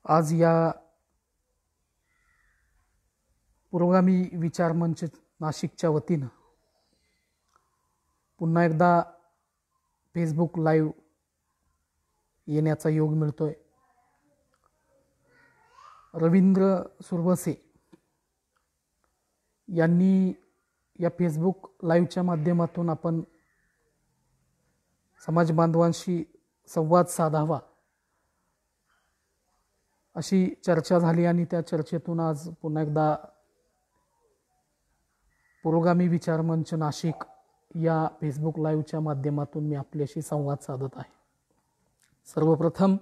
आज या पुरोगामी विचार मंच नाशिकच्या वतीनं पुन्हा एकदा फेसबुक लाईव्ह येण्याचा योग मिळतोय। रवींद्र सुरवसे यांनी या फेसबुक लाईव्हच्या माध्यमातून आपण समाज बांधवांशी संवाद साधावा अशी चर्चा झाली आणि त्या चर्चेतून आज पुन्हा एकदा पुरोगामी विचार मंच नाशिक या फेसबुक लाईव्हच्या माध्यमातून मी आपल्याशी संवाद साधत आहे। सर्वप्रथम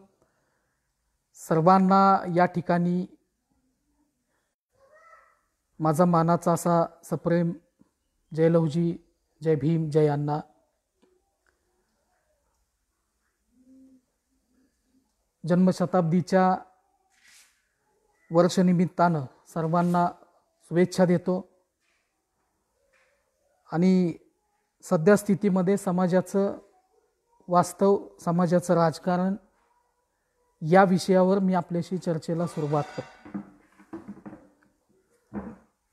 सर्वांना या ठिकाणी माझा मानाचा असा सप्रेम जय लहुजी, जय भीम, जय अण्णा। जन्मशताब्दीच्या वर्षनिमित्तानं सर्वांना शुभेच्छा देतो आणि सध्या स्थितीमध्ये समाजाचं वास्तव, समाजाचं राजकारण या विषयावर मी आपल्याशी चर्चेला सुरुवात करतो।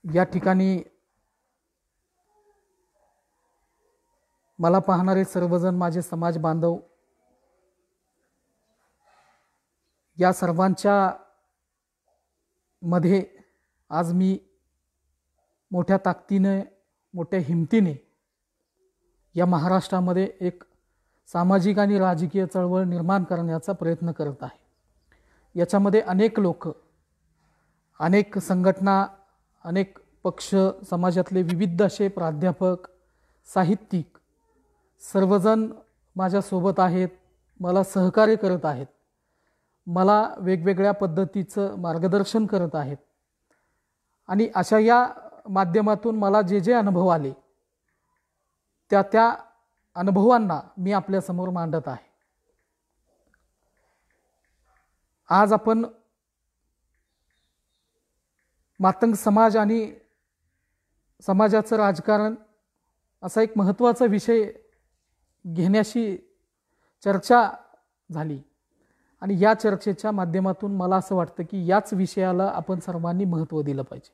या ठिकाणी मला पाहणारे सर्वजण माझे समाज बांधव, या सर्वांच्या मध्ये आज मी मोठ्या ताकदीने, मोठ्या हिमतीने या महाराष्ट्रामध्ये एक सामाजिक आणि राजकीय चळवळ निर्माण करण्याचा प्रयत्न करत आहे। याच्यामध्ये अनेक लोक, अनेक संघटना, अनेक पक्ष, समाजातले विविध असे प्राध्यापक, साहित्यिक सर्वजण माझ्यासोबत आहेत, मला सहकार्य करत आहेत, मला वेगवेगळ्या पद्धतीचं मार्गदर्शन करत आहेत आणि अशा या माध्यमातून मला जे जे अनुभव आले त्या अनुभवांना मी आपल्या समोर मांडत आहे। आज आपण मातंग समाज आणि समाजाचं राजकारण असा एक महत्त्वाचा विषय घेण्याची चर्चा झाली आणि या चर्चेच्या माध्यमातून मला असं वाटतं की याच विषयाला आपण सर्वांनी महत्त्व दिलं पाहिजे।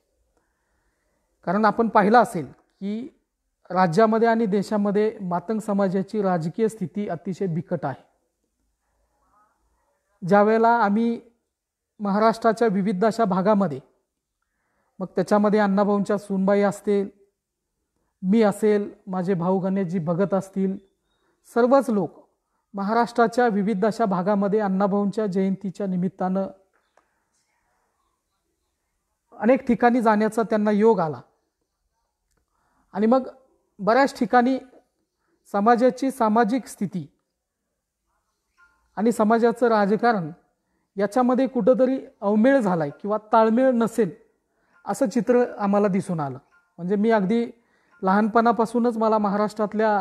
कारण आपण पाहिलं असेल की राज्यामध्ये आणि देशामध्ये मातंग समाजाची राजकीय स्थिती अतिशय बिकट आहे। ज्यावेळेला आम्ही महाराष्ट्राच्या विविध अशा भागामध्ये, मग त्याच्यामध्ये अण्णाभाऊंच्या सूनबाई असतील, मी असेल, माझे भाऊ गणेशजी भगत असतील, सर्वच लोक महाराष्ट्राच्या विविध अशा भागामध्ये अण्णाभाऊंच्या जयंतीच्या निमित्तानं अनेक ठिकाणी जाण्याचा त्यांना योग आला आणि मग बऱ्याच ठिकाणी समाजाची सामाजिक स्थिती आणि समाजाचं राजकारण याच्यामध्ये कुठंतरी अवमेळ झालाय किंवा ताळमेळ नसेल असं चित्र आम्हाला दिसून आलं। म्हणजे मी अगदी लहानपणापासूनच मला महाराष्ट्रातल्या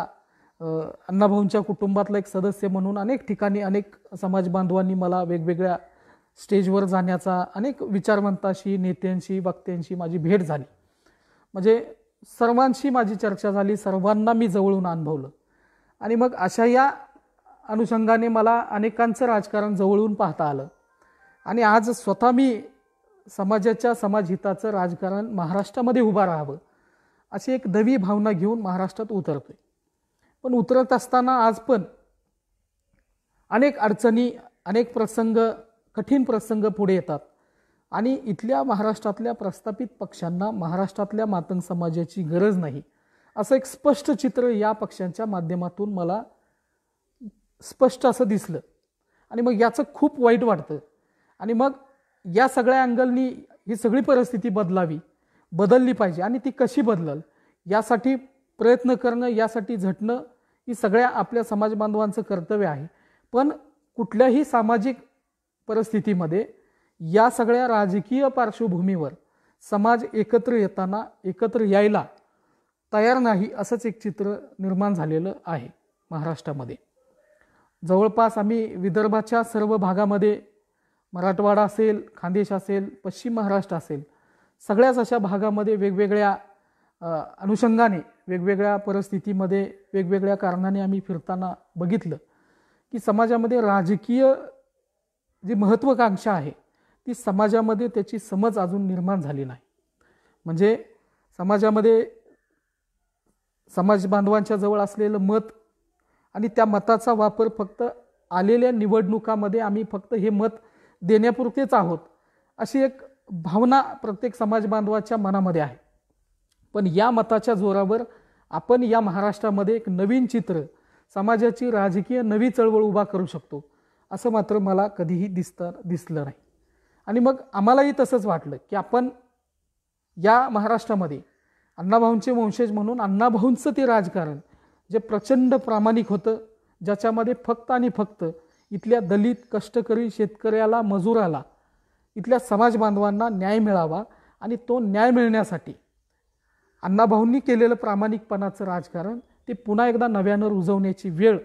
अण्णाभाऊंच्या कुटुंबातला एक सदस्य म्हणून अनेक ठिकाणी अनेक समाज बांधवांनी मला वेगवेगळ्या स्टेजवर जाण्याचा, अनेक विचारवंतांशी, नेत्यांशी, वक्त्यांशी माझी भेट झाली। म्हणजे सर्वांशी माझी चर्चा झाली, सर्वांना मी जवळून अनुभवलं आणि मग अशा या अनुषंगाने मला अनेकांचं राजकारण जवळून पाहता आलं आणि आज स्वतः मी समाजाच्या, समाजहिताचं राजकारण महाराष्ट्रामध्ये उभा राहावं अशी एक नवी भावना घेऊन महाराष्ट्रात उतरतोय। पण उतरत असताना आज पण अनेक अडचणी, अनेक प्रसंग, कठीण प्रसंग पुढे येतात आणि इथल्या महाराष्ट्रातल्या प्रस्थापित पक्षांना महाराष्ट्रातल्या मातंग समाजाची गरज नाही असं एक स्पष्ट चित्र या पक्षांच्या माध्यमातून मला स्पष्ट असं दिसलं आणि मग याचं खूप वाईट वाटतं आणि मग या सगळ्या अँगलनी ही सगळी परिस्थिती बदलली पाहिजे आणि ती कशी बदलल यासाठी प्रयत्न करणं, यासाठी झटणं ही सगळ्या आपल्या समाज बांधवांचं कर्तव्य आहे। पण कुठल्याही सामाजिक परिस्थितीमध्ये या सगळ्या राजकीय पार्श्वभूमीवर समाज एकत्र येताना, एकत्र यायला तयार नाही असंच एक चित्र निर्माण झालेलं आहे महाराष्ट्रामध्ये। जवळपास आम्ही विदर्भाच्या सर्व भागामध्ये, मराठवाडा असेल, खानदेश असेल, पश्चिम महाराष्ट्र असेल, सगळ्याच अशा भागामध्ये वेगवेगळ्या अनुषंगाने, वेगवेगळ्या परिस्थितीमध्ये, वेगवेगळ्या कारणाने आम्ही फिरताना बघितलं की समाजामध्ये राजकीय जी महत्त्वाकांक्षा आहे ती समाजामध्ये त्याची समज अजून निर्माण झाली नाही. म्हणजे समाजामध्ये समाज बांधवांच्या जवळ असलेलं मत आणि त्या मताचा वापर फक्त आलेल्या निवडणुकामध्ये आम्ही फक्त हे मत देण्यापुरतेच आहोत अशी एक भावना प्रत्येक समाज बांधवाच्या मनामध्ये आहे. पण या मताच्या जोरावर आपण या महाराष्ट्रामध्ये एक नवीन चित्र, समाजाची राजकीय नवी चळवळ उभा करू शकतो असं मात्र मला कधीही दिसलं नाही. आणि मग आम्हालाही तसंच वाटलं की आपण या महाराष्ट्रामध्ये अण्णाभाऊंचे वंशज म्हणून अण्णाभाऊंचं ते राजकारण जे प्रचंड प्रामाणिक होतं, ज्याच्यामध्ये फक्त आणि फक्त इथल्या दलित, कष्टकरी, शेतकऱ्याला, मजुराला, इथल्या समाज बांधवांना न्याय मिळावा आणि तो न्याय मिळण्यासाठी अण्णाभाऊंनी केलेलं प्रामाणिकपणाचं राजकारण ते पुन्हा एकदा नव्यानं रुजवण्याची वेळ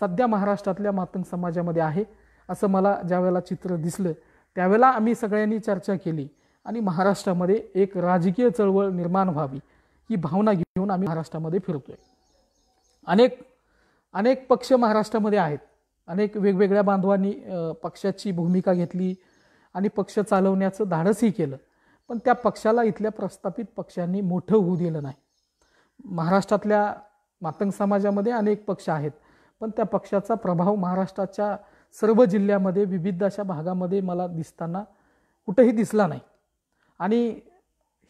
सध्या महाराष्ट्रातल्या मातंग समाजामध्ये आहे असं मला ज्यावेळेला चित्र दिसलं त्यावेळेला आम्ही सगळ्यांनी चर्चा केली आणि महाराष्ट्रामध्ये एक राजकीय चळवळ निर्माण व्हावी ही भावना घेऊन आम्ही महाराष्ट्रामध्ये फिरतोय. अनेक पक्ष महाराष्ट्रामध्ये आहेत. अनेक वेगवेगळ्या बांधवांनी पक्षाची भूमिका घेतली आणि पक्ष चालवण्याचं धाडसही केलं. पण त्या पक्षाला इथल्या प्रस्थापित पक्षांनी मोठं होऊ दिलं नाही. महाराष्ट्रातल्या मातंग समाजामध्ये अनेक पक्ष आहेत, पण त्या पक्षाचा प्रभाव महाराष्ट्राच्या सर्व जिल्ह्यामध्ये, विविध अशा भागामध्ये मला दिसताना कुठेही दिसला नाही. आणि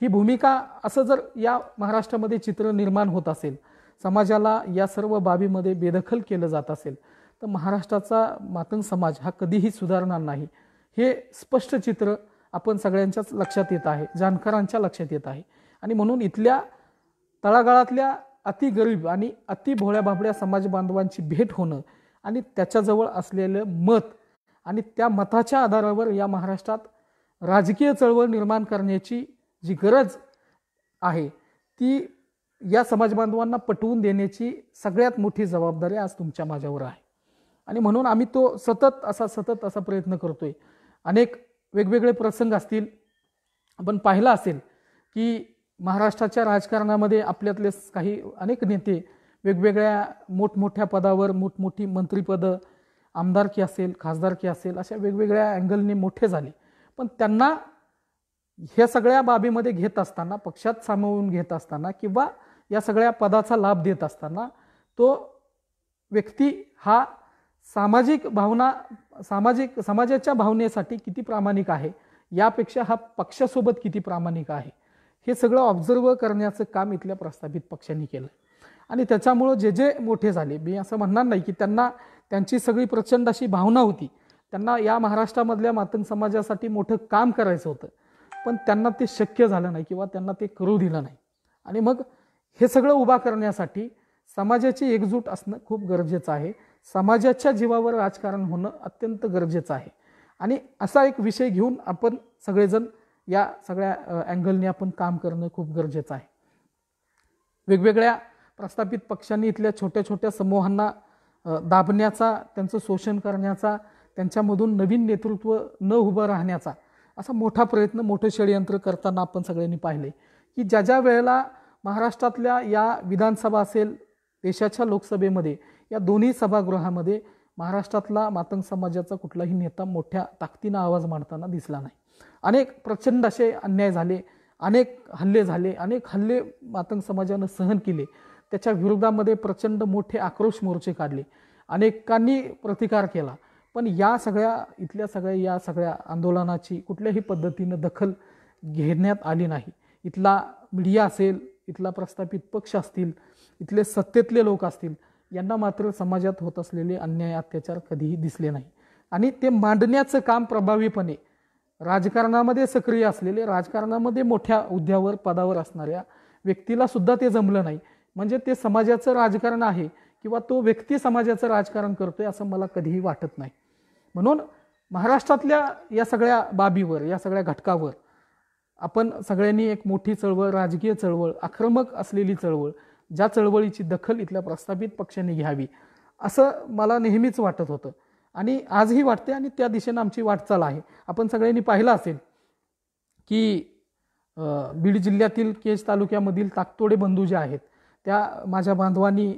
ही भूमिका असं जर या महाराष्ट्रामध्ये चित्र निर्माण होत असेल, समाजाला या सर्व बाबीमध्ये बेदखल केलं जात असेल, तर महाराष्ट्राचा मातंग समाज हा कधीही सुधारणार नाही हे स्पष्ट चित्र आपण सगळ्यांच्याच लक्षात येत आहे, जाणकारांच्या लक्षात येत आहे. आणि म्हणून इथल्या तळागाळातल्या अति गरीब आणि अति भोळ्या बाबड्या समाज बांधवांची भेट होणं आणि त्याच्याजवळ असलेलं मत आणि त्या मताच्या आधारावर या महाराष्ट्रात राजकीय चळवळ निर्माण करण्याची जी गरज आहे ती या समाज बांधवांना पटवून देण्याची सगळ्यात मोठी जबाबदारी आज तुमच्या माझ्यावर आहे. आणि म्हणून आम्ही तो सतत असा प्रयत्न करतोय. अनेक वेगवेगळे प्रसंग असतील, आपण पाहिलं असेल की महाराष्ट्राच्या राजकारणामध्ये आपल्यातले अनेक नेते वेगवेगळ्या मोठमोठ्या पदावर, मोठमोठी मंत्रिपदं, आमदारकी असेल, खासदारकी असेल, अशा वेगवेगळ्या अँगलने मोठे झाले. पण त्यांना ह्या सगळ्या बाबीमध्ये घेत असताना, पक्षात सामावून घेत असताना किंवा या सगळ्या पदाचा लाभ देत असताना तो व्यक्ती हा समाजाच्या भावनेसाठी किती प्रामाणिक आहे यापेक्षा हा पक्षासोबत किती प्रामाणिक आहे हे सगळं ऑब्झर्व करण्याचं काम इथल्या प्रस्थापित पक्षांनी केलं. आणि त्याच्यामुळं जे मोठे झाले, मी असं म्हणणार नाही की त्यांची सगळी प्रचंड अशी भावना होती, त्यांना या महाराष्ट्रामधल्या मातंग समाजासाठी मोठं काम करायचं होतं, पण त्यांना ते शक्य झालं नाही किंवा त्यांना ते करू दिलं नाही. आणि मग हे सगळं उभा करण्यासाठी समाजाची एकजूट असणं खूप गरजेचं आहे. समाजाच्या जीवावर राजकारण होणं अत्यंत गरजेचं आहे. आणि असा एक विषय घेऊन आपण सगळेजण या सगळ्या अँगलने आपण काम करणं खूप गरजेचं आहे. वेगवेगळ्या प्रस्थापित पक्षांनी इथल्या छोट्या छोट्या समूहांना दाबण्याचा, त्यांचं शोषण करण्याचा, त्यांच्यामधून नवीन नेतृत्व न उभं राहण्याचा असा मोठा प्रयत्न, मोठं षडयंत्र करताना आपण सगळ्यांनी पाहिले की ज्या वेळेला महाराष्ट्रातल्या या विधानसभा असेल, देशाच्या लोकसभेमध्ये, या दोन्ही सभागृहामध्ये महाराष्ट्रातला मातंग समाजाचा कुठलाही नेता मोठ्या ताकदीनं आवाज मांडताना दिसला नाही. अनेक प्रचंड असे अन्याय झाले, अनेक हल्ले झाले, अनेक हल्ले मातंग समाजानं सहन केले. त्याच्या विरोधामध्ये प्रचंड मोठे आक्रोश मोर्चे काढले, अनेकांनी प्रतिकार केला. पण या सगळ्या आंदोलनाची कुठल्याही पद्धतीनं दखल घेण्यात आली नाही. इथला मीडिया असेल, इथला प्रस्थापित पक्ष असतील, इथले सत्तेतले लोक असतील, यांना मात्र समाजात होत असलेले अन्याय, अत्याचार कधीही दिसले नाही. आणि ते मांडण्याचं काम प्रभावीपणे राजकारणामध्ये सक्रिय असलेले, राजकारणामध्ये मोठ्या हुद्द्यावर, पदावर असणाऱ्या व्यक्तीला सुद्धा ते जमलं नाही. म्हणजे ते समाजाचं राजकारण आहे किंवा तो व्यक्ती समाजाचं राजकारण करतोय असं मला कधीही वाटत नाही. म्हणून महाराष्ट्रातल्या या सगळ्या बाबीवर, या सगळ्या घटकावर आपण सगळ्यांनी एक मोठी चळवळ, राजकीय चळवळ, आक्रमक असलेली चळवळ, ज्या चळवळीची दखल इथल्या प्रस्थापित पक्षांनी घ्यावी असं मला नेहमीच वाटत होतं आणि आजही वाटते. आणि त्या दिशेनं आमची वाटचाल आहे. आपण सगळ्यांनी पाहिलं असेल की बीड जिल्ह्यातील केज तालुक्यामधील ताकतोडे बंधू जे आहेत, त्या माझ्या बांधवांनी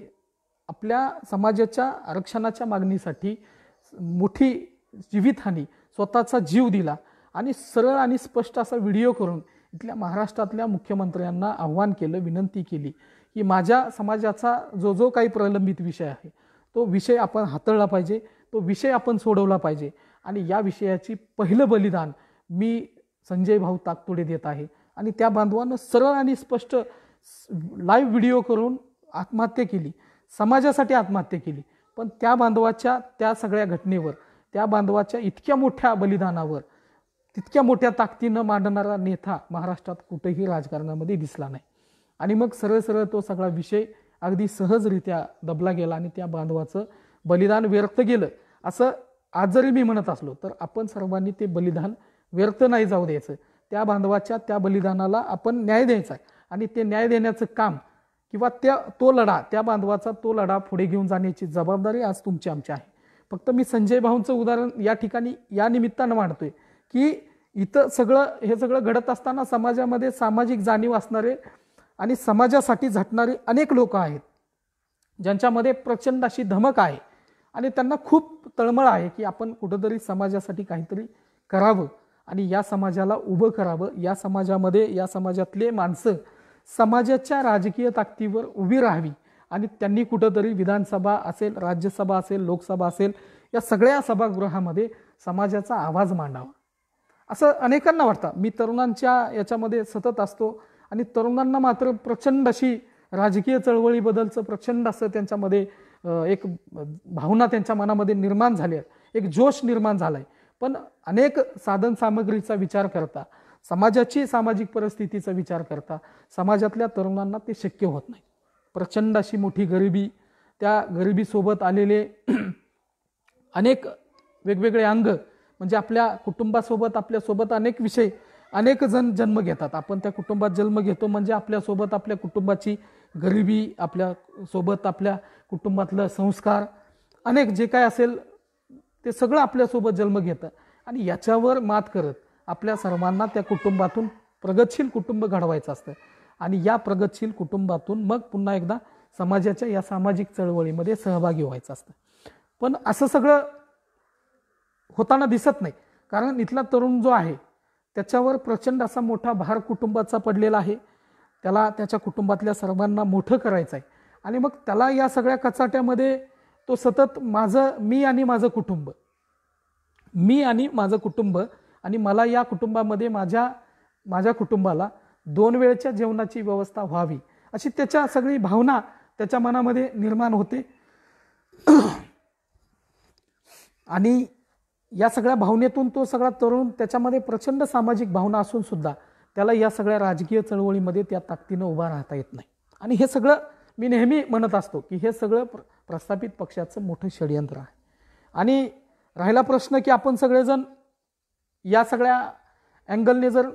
आपल्या समाजाच्या आरक्षणाच्या मागणीसाठी मोठी जीवितहानी, स्वतःचा जीव दिला आणि सरळ आणि स्पष्ट असा व्हिडिओ करून इथल्या महाराष्ट्रातल्या मुख्यमंत्र्यांना आव्हान केलं, विनंती केली की माझ्या समाजाचा जो जो काही प्रलंबित विषय आहे तो विषय आपण हाताळला पाहिजे, तो विषय आपण सोडवला पाहिजे आणि या विषयाची पहिलं बलिदान मी संजय भाऊ ताकतुडे देत आहे. आणि त्या बांधवानं सरळ आणि स्पष्ट लाईव्ह व्हिडिओ करून आत्महत्या केली, समाजासाठी आत्महत्या केली. पण त्या बांधवाच्या त्या सगळ्या घटनेवर, त्या बांधवाच्या इतक्या मोठ्या बलिदानावर तितक्या मोठ्या ताकदीनं मांडणारा नेता महाराष्ट्रात कुठेही राजकारणामध्ये दिसला नाही. आणि मग सरळ सरळ तो सगळा विषय अगदी सहजरित्या दबला गेला आणि त्या बांधवाचं बलिदान व्यर्थ गेलं. असं आज जरी मी म्हणत असलो तर आपण सर्वांनी ते बलिदान व्यर्थ नाही जाऊ द्यायचं. त्या बांधवाच्या त्या बलिदानाला आपण न्याय द्यायचा आहे आणि ते न्याय देण्याचं काम किंवा तो लढा, त्या बांधवाचा तो लढा पुढे घेऊन जाण्याची जबाबदारी आज तुमची आमची आहे. फक्त मी संजय भाऊंचं उदाहरण या ठिकाणी या निमित्तानं मांडतोय की इथं हे सगळं घडत असताना समाजामध्ये सामाजिक जाणीव असणारे आणि समाजासाठी झटणारे अनेक लोक आहेत, ज्यांच्यामध्ये प्रचंड अशी धमक आहे आणि त्यांना खूप तळमळ आहे की आपण कुठंतरी समाजासाठी काहीतरी करावं आणि या समाजाला उभं करावं. या समाजामध्ये या समाजातले माणसं समाजाच्या राजकीय ताकदीवर उभी राहावी आणि त्यांनी कुठंतरी विधानसभा असेल, राज्यसभा असेल, लोकसभा असेल, या सगळ्या सभागृहामध्ये समाजाचा आवाज मांडावा असं अनेकांना वाटतं. मी तरुणांच्या याच्यामध्ये सतत असतो आणि तरुणांना मात्र प्रचंड अशी राजकीय चळवळीबद्दलचं प्रचंड असं त्यांच्यामध्ये एक भावना त्यांच्या मनामध्ये निर्माण झाली आहे, एक जोश निर्माण झाला आहे. पण अनेक साधन सामग्रीचा विचार करता, समाजाची सामाजिक परिस्थितीचा विचार करता समाजातल्या तरुणांना ते शक्य होत नाही. प्रचंड अशी मोठी गरिबी, त्या गरिबीसोबत आलेले अनेक वेगवेगळे अंग, म्हणजे आपल्या कुटुंबासोबत आपल्यासोबत अनेक विषय, अनेक जण जन्म घेतात. आपण त्या कुटुंबात जन्म घेतो म्हणजे आपल्यासोबत आपल्या कुटुंबाची गरिबी, आपल्यासोबत आपल्या कुटुंबातलं संस्कार, अनेक जे काय असेल ते सगळं आपल्यासोबत जन्म घेतं आणि याच्यावर मात करत आपल्या सर्वांना त्या कुटुंबातून प्रगतशील कुटुंब घडवायचं असतं आणि या प्रगतशील कुटुंबातून मग पुन्हा एकदा समाजाच्या या सामाजिक चळवळीमध्ये सहभागी व्हायचं असतं. पण असं सगळं होताना दिसत नाही, कारण इथला तरुण जो आहे त्याच्यावर प्रचंड असा मोठा भार कुटुंबाचा पडलेला आहे. त्याला त्याच्या कुटुंबातल्या सर्वांना मोठं करायचं आहे आणि मग त्याला या सगळ्या कचाट्यामध्ये तो सतत मी आणि माझं कुटुंब आणि मला या कुटुंबामध्ये माझ्या कुटुंबाला 2 वेळच्या जेवणाची व्यवस्था व्हावी अशी त्याच्या सगळी भावना त्याच्या मनामध्ये निर्माण होते. आणि या सगळ्या भावनेतून तो सगळा तरुण, त्याच्यामध्ये प्रचंड सामाजिक भावना असून सुद्धा त्याला या सगळ्या राजकीय चळवळीमध्ये त्या ताकदीनं उभा राहता येत नाही. आणि हे सगळं मी नेहमी म्हणत असतो की हे सगळं प्रस्थापित पक्षाचं मोठं षडयंत्र आहे. आणि राहिला प्रश्न की आपण सगळेजण या सगळ्या अँगलने जर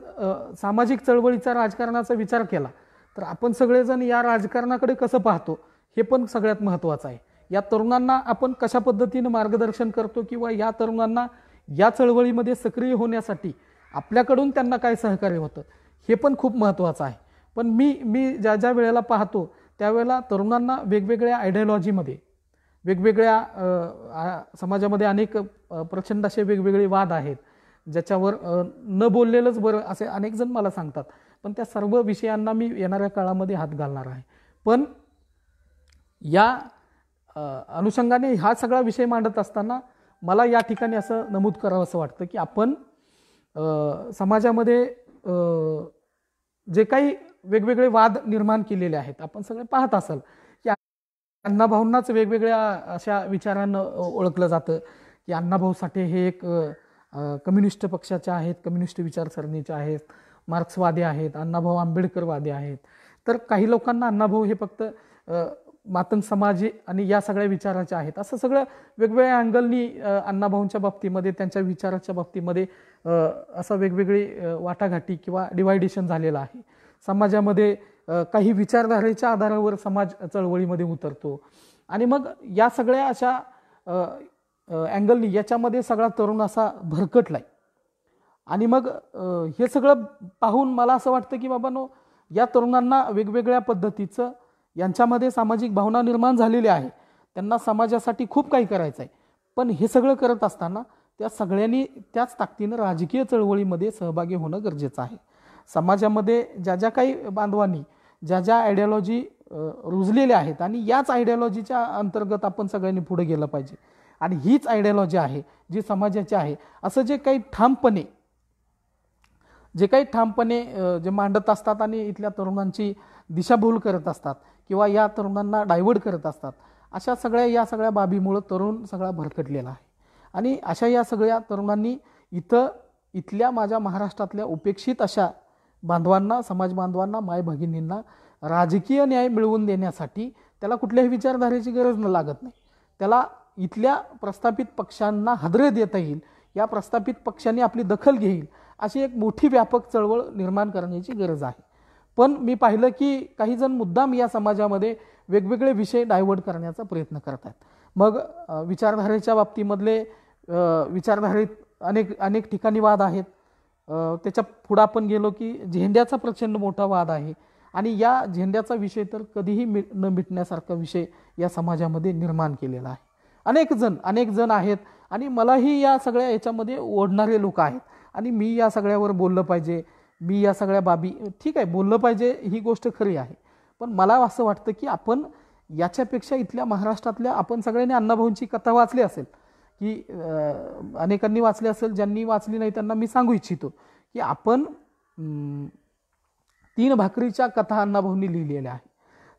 सामाजिक चळवळीचा, राजकारणाचा विचार केला तर आपण सगळेजण या राजकारणाकडे कसं पाहतो हे पण सगळ्यात महत्त्वाचं आहे. या तरुणांना आपण कशा पद्धतीनं मार्गदर्शन करतो किंवा या तरुणांना या चळवळीमध्ये सक्रिय होण्यासाठी आपल्याकडून त्यांना काय सहकार्य होतं हे पण खूप महत्त्वाचं आहे. पण मी ज्या वेळेला पाहतो त्यावेळेला तरुणांना वेगवेगळ्या आयडियॉलॉजीमध्ये, वेगवेगळ्या समाजामध्ये अनेक प्रचंड असे वेगवेगळे वाद आहेत ज्याच्यावर न बोललेलंच बरं असे अनेक जण मला सांगतात. पण त्या सर्व विषयांना मी येणाऱ्या काळामध्ये हात घालणार आहे. पण या अनुषंगाने हा सगळा विषय मांडत असताना मला या ठिकाणी असं नमूद करावं असं वाटतं की आपण समाजामध्ये जे काही वेगवेगळे वाद निर्माण केलेले आहेत आपण सगळे पाहत असाल की अण्णाभाऊंनाच वेगवेगळ्या अशा विचारांना ओळखलं जातं की अण्णाभाऊ साठे हे एक कम्युनिस्ट पक्षाचे आहेत, कम्युनिस्ट विचारसरणीचे आहेत, मार्क्सवादी आहेत, अण्णाभाऊ आंबेडकरवादी आहेत. तर काही लोकांना अण्णाभाऊ हे फक्त मातंग समाज आणि या सगळ्या विचाराचे आहेत असं सगळं वेगवेगळ्या अँगलनी अण्णाभाऊंच्या बाबतीमध्ये, त्यांच्या विचाराच्या बाबतीमध्ये असं वेगवेगळी वाटाघाटी किंवा डिवायडेशन झालेलं आहे. समाजामध्ये काही विचारधारेच्या आधारावर समाज चळवळीमध्ये उतरतो आणि मग या सगळ्या अशा अँगलनी याच्यामध्ये सगळा तरुण असा भरकटलाय. आणि मग हे सगळं पाहून मला असं वाटतं की बाबांनो, या तरुणांना वेगवेगळ्या पद्धतीचं यांच्यामध्ये सामाजिक भावना निर्माण झालेली आहे, त्यांना समाजासाठी खूप काही करायचं आहे. पण हे सगळं करत असताना त्या सगळ्यांनी त्याच ताकदीनं राजकीय चळवळीमध्ये सहभागी होणं गरजेचं आहे. समाजामध्ये ज्या ज्या काही बांधवांनी ज्या ज्या आयडियॉलॉजी रुजलेल्या आहेत आणि याच आयडियॉलॉजीच्या अंतर्गत आपण सगळ्यांनी पुढे गेलं पाहिजे आणि हीच आयडियॉलॉजी आहे जी समाजाची आहे असं जे काही ठामपणे जे मांडत असतात आणि इथल्या तरुणांची दिशाभूल करत असतात किंवा या तरुणांना डायव्हर्ट करत असतात, अशा या सगळ्या बाबीमुळं तरुण सगळा भरकटलेला आहे. आणि अशा या सगळ्या तरुणांनी इथल्या माझ्या महाराष्ट्रातल्या उपेक्षित अशा बांधवांना, समाज बांधवांना, माय भगिनींना राजकीय न्याय मिळवून देण्यासाठी त्याला कुठल्याही विचारधारेची गरज लागत नाही. त्याला इथल्या प्रस्थापित पक्षांना हादरे देता येईल, या प्रस्थापित पक्षांनी आपली दखल घेईल अशी एक मोठी व्यापक चळवळ निर्माण करण्याची गरज आहे. पण मी पाहिलं की काही जण मुद्दाम या समाजामध्ये वेगवेगळे विषय डायव्हर्ट करण्याचा प्रयत्न करत आहेत. मग विचारधारेच्या बाबतीमधले विचारधारेत अनेक ठिकाणी वाद आहेत. त्याच्या पुढं आपण गेलो की झेंड्याचा प्रचंड मोठा वाद आहे आणि या झेंड्याचा विषय तर कधीही न मिटण्यासारखा विषय या समाजामध्ये निर्माण केलेला आहे. अनेक जण आहेत आणि मलाही या सगळ्या याच्यामध्ये ओढणारे लोक आहेत आणि मी या सगळ्यावर बोललं पाहिजे, मी या सगळ्या बाबी ठीक आहे बोललं पाहिजे, ही गोष्ट खरी आहे. पण मला असं वाटतं की आपण याच्यापेक्षा इथल्या महाराष्ट्रातल्या आपण सगळ्यांनी अण्णाभाऊंची कथा वाचली असेल की अनेकांनी वाचली असेल, ज्यांनी वाचली नाही त्यांना मी सांगू इच्छितो की आपण 3 भाकरीच्या कथा अण्णाभाऊंनी लिहिलेल्या आहे.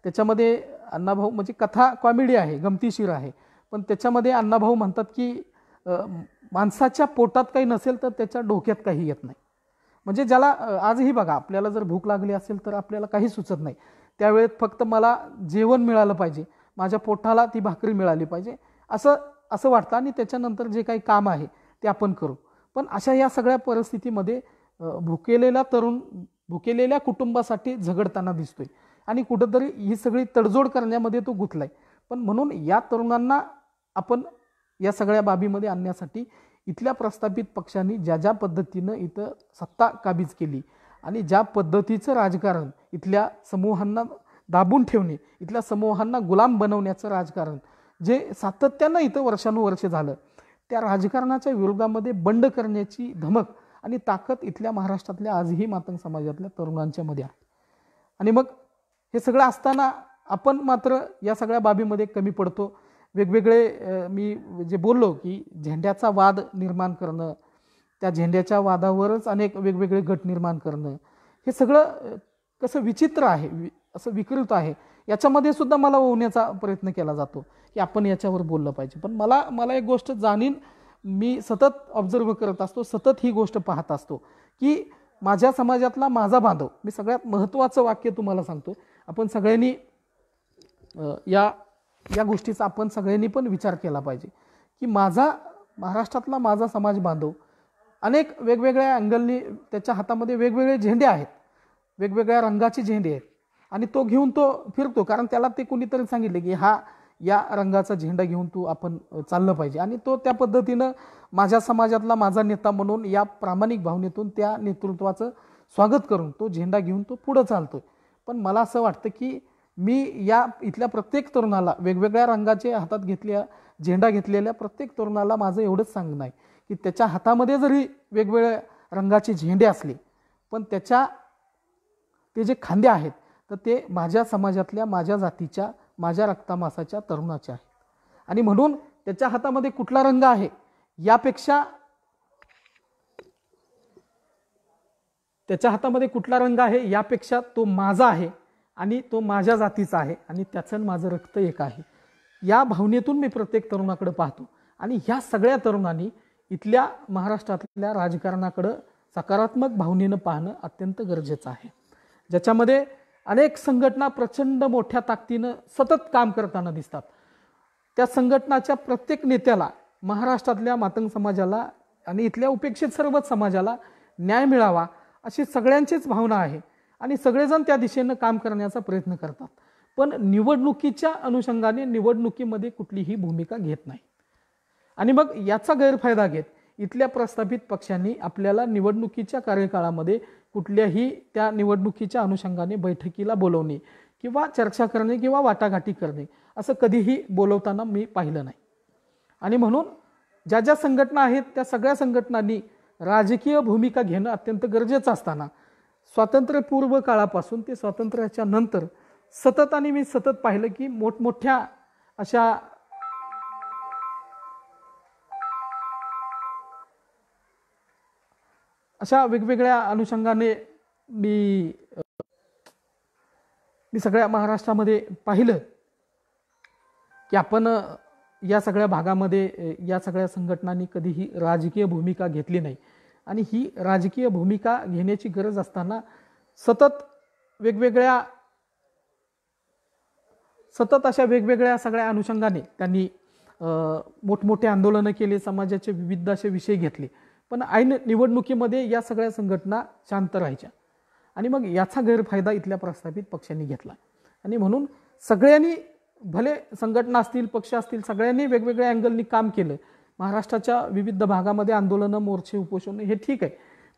त्याच्यामध्ये अण्णाभाऊ म्हणजे कथा कॉमेडी आहे, गमतीशीर आहे, पण त्याच्यामध्ये अण्णाभाऊ म्हणतात की माणसाच्या पोटात काही नसेल तर त्याच्या डोक्यात काही येत नाही. म्हणजे ज्याला आजही बघा आपल्याला जर भूक लागली असेल तर आपल्याला काही सुचत नाही, त्यावेळेत फक्त मला जेवण मिळालं पाहिजे, माझ्या पोटाला ती भाकरी मिळाली पाहिजे असं वाटतं आणि त्याच्यानंतर जे काही काम आहे ते आपण करू. पण अशा या सगळ्या परिस्थितीमध्ये भुकेलेल्या कुटुंबासाठी झगडताना दिसतोय आणि कुठंतरी ही सगळी तडजोड करण्यामध्ये तो गुंतलाय. पण म्हणून या तरुणांना आपण या सगळ्या बाबीमध्ये आणण्यासाठी इथल्या प्रस्थापित पक्षांनी ज्या पद्धतीनं इथं सत्ता काबीज केली आणि ज्या पद्धतीचं राजकारण इथल्या समूहांना दाबून ठेवणे, इथल्या समूहांना गुलाम बनवण्याचं राजकारण जे सातत्यानं इथं वर्षानुवर्षे झालं, त्या राजकारणाच्या विरोधामध्ये बंड करण्याची धमक आणि ताकद इथल्या महाराष्ट्रातल्या आजही मातंग समाजातल्या तरुणांच्या मध्ये आहे. आणि मग हे सगळं असताना आपण मात्र या सगळ्या बाबीमध्ये कमी पडतो. वेगवेगळे मी जे बोललो की झेंड्याचा वाद निर्माण करणं, त्या झेंड्याच्या वादावरच अनेक वेगवेगळे गट निर्माण करणं, हे सगळं कसं विचित्र आहे, असं विकृत आहे. याच्यामध्ये सुद्धा मला ओवण्याचा प्रयत्न केला जातो की आपण याच्यावर बोललं पाहिजे. पण मला एक गोष्ट मी सतत ऑब्झर्व करत असतो, सतत ही गोष्ट पाहत असतो की माझ्या समाजातला माझा बांधव, मी सगळ्यात महत्त्वाचं वाक्य तुम्हाला सांगतो, आपण सगळ्यांनी या गोष्टीचा आपण सगळ्यांनी पण विचार केला पाहिजे की महाराष्ट्रातला माझा समाज बांधव अनेक वेगवेगळ्या अँगलनी त्याच्या हातामध्ये वेगवेगळे झेंडे आहेत, वेगवेगळ्या रंगाचे झेंडे आहेत आणि तो घेऊन तो फिरतो, कारण त्याला ते कुणीतरी सांगितले की या रंगाचा झेंडा घेऊन तू आपण चाललं पाहिजे आणि तो त्या पद्धतीनं माझ्या समाजातला माझा नेता म्हणून या प्रामाणिक भावनेतून त्या नेतृत्वाचं स्वागत करून तो झेंडा घेऊन तो पुढं चालतोय. पण मला असं वाटतं की मी या इथल्या प्रत्येक तरुणाला, वेगवेगळ्या रंगाचे हातात झेंडा घेतलेल्या प्रत्येक तरुणाला माझं एवढंच सांगणं आहे की त्याच्या हातामध्ये जरी वेगवेगळ्या रंगाचे झेंडे असले पण ते जे खांदे आहेत तर ते माझ्या समाजातल्या, माझ्या जातीच्या, माझ्या रक्तामासाच्या तरुणाचे आहेत. आणि म्हणून त्याच्या हातामध्ये कुठला रंग आहे यापेक्षा तो माझा आहे आणि तो माझ्या जातीचा आहे आणि त्याचं माझं रक्त एक आहे, या भावनेतून मी प्रत्येक तरुणाकडे पाहतो. आणि ह्या सगळ्या तरुणांनी इथल्या महाराष्ट्रातल्या राजकारणाकडे सकारात्मक भावनेनं पाहणं अत्यंत गरजेचं आहे, ज्याच्यामध्ये अनेक संघटना प्रचंड मोठ्या ताकदीनं सतत काम करताना दिसतात. त्या संघटनाच्या प्रत्येक नेत्याला, महाराष्ट्रातल्या मातंग समाजाला आणि इथल्या उपेक्षित सर्वच समाजाला न्याय मिळावा अशी सगळ्यांचीच भावना आहे आणि सगळेजण त्या दिशेनं काम करण्याचा प्रयत्न करतात. पण निवडणुकीच्या अनुषंगाने निवडणुकीमध्ये कुठलीही भूमिका घेत नाही. आणि मग याचा गैरफायदा घेत इथल्या प्रस्थापित पक्षांनी आपल्याला निवडणुकीच्या कार्यकाळामध्ये कुठल्याही त्या निवडणुकीच्या अनुषंगाने बैठकीला बोलवणे किंवा चर्चा करणे किंवा वाटाघाटी करणे असं कधीही बोलवताना मी पाहिलं नाही. आणि म्हणून ज्या ज्या संघटना आहेत त्या सगळ्या संघटनांनी राजकीय भूमिका घेणं अत्यंत गरजेचं असताना स्वातंत्र्यपूर्व काळापासून ते स्वातंत्र्याच्या नंतर सतत आणि मी सतत पाहिलं की मोठमोठ्या अशा वेगवेगळ्या अनुषंगाने मी सगळ्या महाराष्ट्रामध्ये पाहिलं की आपण या सगळ्या भागामध्ये या सगळ्या संघटनांनी कधीही राजकीय भूमिका घेतली नाही आणि ही राजकीय भूमिका घेण्याची गरज असताना सतत अशा वेगवेगळ्या सगळ्या अनुषंगाने त्यांनी मोठमोठे आंदोलनं केले, समाजाचे विविध असे विषय घेतले, पण ऐन निवडणुकीमध्ये या सगळ्या संघटना शांत राहायच्या आणि मग याचा गैरफायदा इथल्या प्रस्थापित पक्षांनी घेतला आणि म्हणून सगळ्यांनी, भले संघटना असतील पक्ष असतील, सगळ्यांनी वेगवेगळ्या अँगलनी काम केलं. महाराष्ट्राच्या विविध भागामध्ये आंदोलनं, मोर्चे, उपोषण हे ठीक आहे,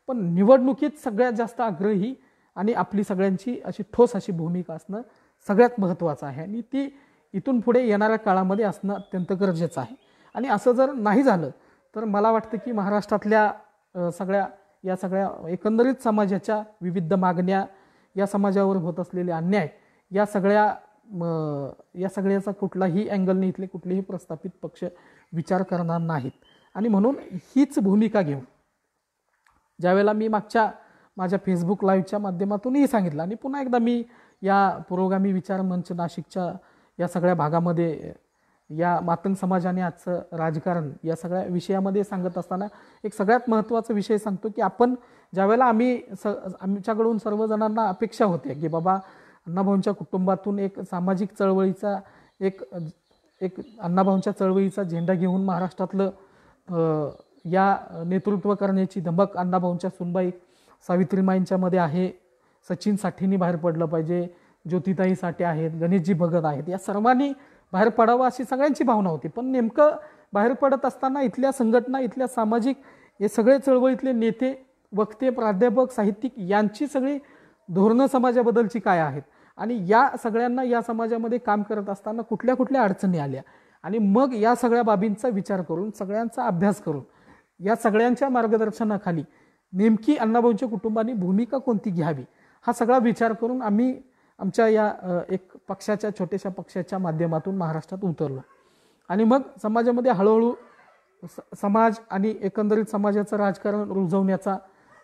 पण निवडणुकीत सगळ्यात जास्त आग्रही आणि आपली सगळ्यांची अशी ठोस अशी भूमिका असणं सगळ्यात महत्त्वाचं आहे आणि ती इथून पुढे येणाऱ्या काळामध्ये असणं अत्यंत गरजेचं आहे. आणि असं जर नाही झालं तर मला वाटतं की महाराष्ट्रातल्या या सगळ्या एकंदरीत समाजाच्या विविध मागण्या, या समाजावर होत असलेले अन्याय, या सगळ्याचा कुठलाही अँगलने इथले कुठलेही प्रस्थापित पक्ष विचार करणार नाहीत. आणि म्हणून हीच भूमिका घेऊन ज्यावेळेला मी माझ्या फेसबुक लाईव्हच्या माध्यमातूनही सांगितलं आणि पुन्हा एकदा मी या पुरोगामी विचार मंच नाशिकच्या या सगळ्या भागामध्ये या मातंग समाजाने आजचं राजकारण या सगळ्या विषयामध्ये सांगत असताना एक सगळ्यात महत्त्वाचा विषय सांगतो की आपण ज्यावेळेला आमच्याकडून सर्वजणांना अपेक्षा होते की बाबा अण्णाभाऊंच्या कुटुंबातून एक सामाजिक चळवळीचा एक अण्णाभाऊंच्या चळवळीचा झेंडा घेऊन महाराष्ट्रातलं या नेतृत्व करण्याची धमक अण्णाभाऊंच्या सुनबाई सावित्रीमाईंच्यामध्ये आहे, सचिन साठेंनी बाहेर पडलं पाहिजे, ज्योतिताई साठे आहेत, गणेशजी भगत आहेत, या सर्वांनी बाहेर पडावं अशी सगळ्यांची भावना होती. पण नेमकं बाहेर पडत असताना इथल्या संघटना, इथल्या सामाजिक हे सगळे चळवळीतले नेते, वक्ते, प्राध्यापक, साहित्यिक यांची सगळी धोरणं समाजाबद्दलची काय आहेत आणि या सगळ्यांना या समाजामध्ये काम करत असताना कुठल्या कुठल्या अडचणी आल्या आणि मग या सगळ्या बाबींचा विचार करून, सगळ्यांचा अभ्यास करून, या सगळ्यांच्या मार्गदर्शनाखाली नेमकी अण्णाभाऊंच्या कुटुंबाने भूमिका कोणती घ्यावी हा सगळा विचार करून आम्ही आमच्या या एक छोट्याशा पक्षाच्या माध्यमातून महाराष्ट्रात उतरलो आणि मग समाजामध्ये हळूहळू समाज आणि एकंदरीत समाजाचं राजकारण रुजवण्याचा